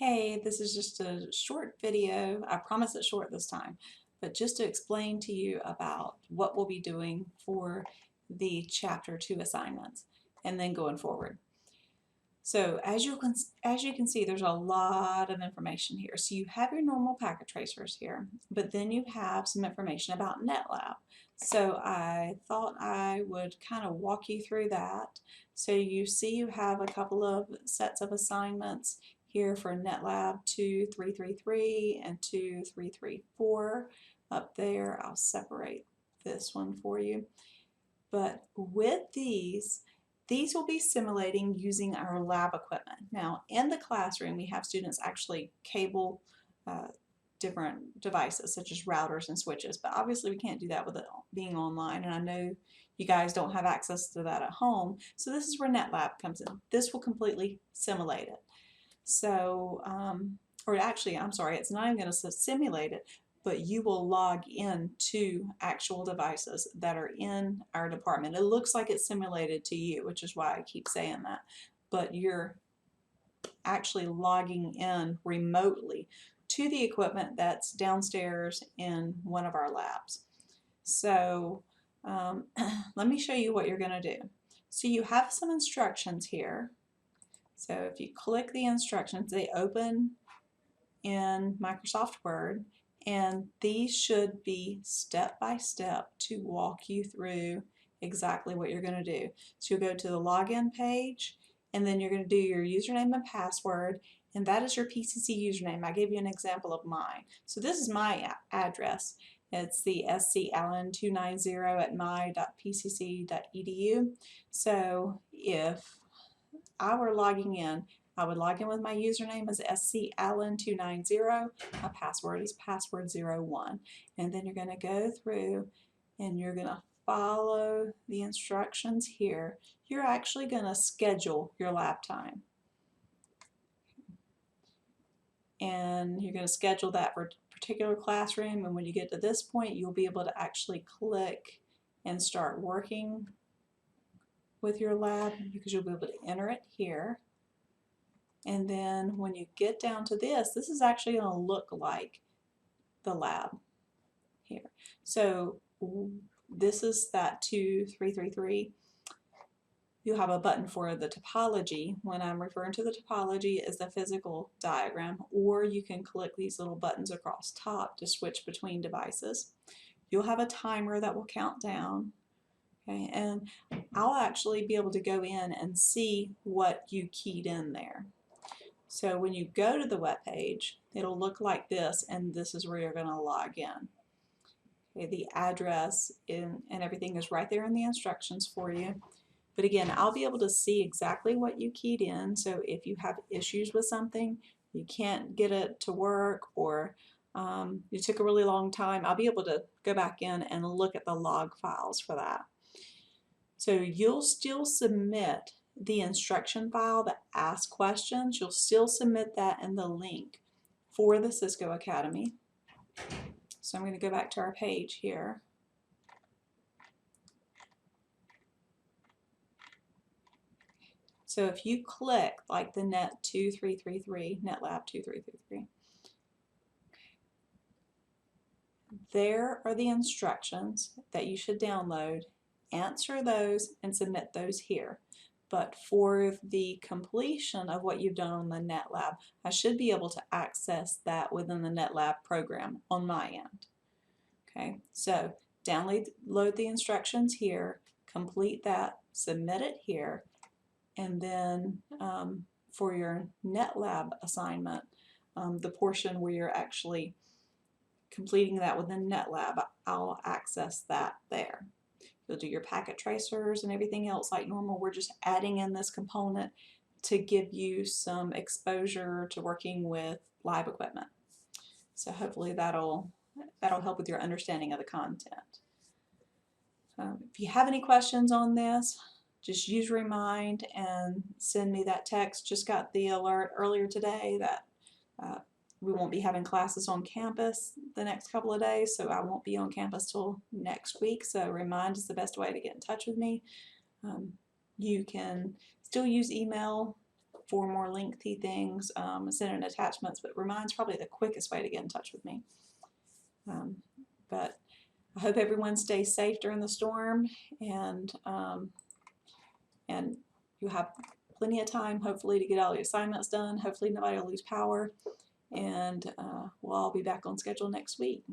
Hey, this is just a short video. I promise it's short this time, but just to explain to you about what we'll be doing for the Chapter 2 assignments and then going forward. So as you can see, there's a lot of information here. So you have your normal packet tracers here, but then you have some information about Netlab. So I thought I would kind of walk you through that. So you see you have a couple of sets of assignments here for Netlab 2333 and 2334 up there. I'll separate this one for you. But with these will be simulating using our lab equipment. Now, in the classroom, we have students actually cable different devices such as routers and switches, but obviously we can't do that with it being online, and I know you guys don't have access to that at home, so this is where Netlab comes in. This will completely simulate it. So, or actually, I'm sorry, it's not even going to simulate it, but you will log in to actual devices that are in our department. It looks like it's simulated to you, which is why I keep saying that, but you're actually logging in remotely to the equipment that's downstairs in one of our labs. So let me show you what you're going to do. So you have some instructions here. So if you click the instructions, they open in Microsoft Word, and these should be step by step to walk you through exactly what you're going to do. So you'll go to the login page, and then you're going to do your username and password, and that is your PCC username. I gave you an example of mine. So this is my address. It's the scallen290 at my.pcc.edu. So if I were logging in, I would log in with my username as scallen290. My password is password01. And then you're going to go through and you're going to follow the instructions here. You're actually going to schedule your lab time. And you're going to schedule that for a particular classroom, and when you get to this point, you'll be able to actually click and start working with your lab because you'll be able to enter it here. And then when you get down to this is actually going to look like the lab here. So this is that 2333. You have a button for the topology. When I'm referring to the topology as the physical diagram, or you can click these little buttons across top to switch between devices. You'll have a timer that will count down. Okay, and I'll actually be able to go in and see what you keyed in there. So when you go to the web page, it'll look like this, and this is where you're going to log in. Okay, the address and everything is right there in the instructions for you. But again, I'll be able to see exactly what you keyed in. So if you have issues with something, you can't get it to work, or you took a really long time, I'll be able to go back in and look at the log files for that. So you'll still submit the instruction file that asks questions. You'll still submit that in the link for the Cisco Academy. So I'm going to go back to our page here. So if you click like the Netlab 2333, there are the instructions that you should download, answer those, and submit those here. But for the completion of what you've done on the Netlab, I should be able to access that within the Netlab program on my end. Okay, so download the instructions here, complete that, submit it here, and then for your Netlab assignment, the portion where you're actually completing that within Netlab, I'll access that there. You'll do your packet tracers and everything else like normal. We're just adding in this component to give you some exposure to working with live equipment. So hopefully that'll help with your understanding of the content. If you have any questions on this, just use Remind and send me that text. Just got the alert earlier today that we won't be having classes on campus the next couple of days, so I won't be on campus till next week. So Remind is the best way to get in touch with me. You can still use email 4 more lengthy things, send in attachments, but Remind's probably the quickest way to get in touch with me. But I hope everyone stays safe during the storm, and you have plenty of time, hopefully, to get all the assignments done. Hopefully nobody will lose power, and we'll all be back on schedule next week.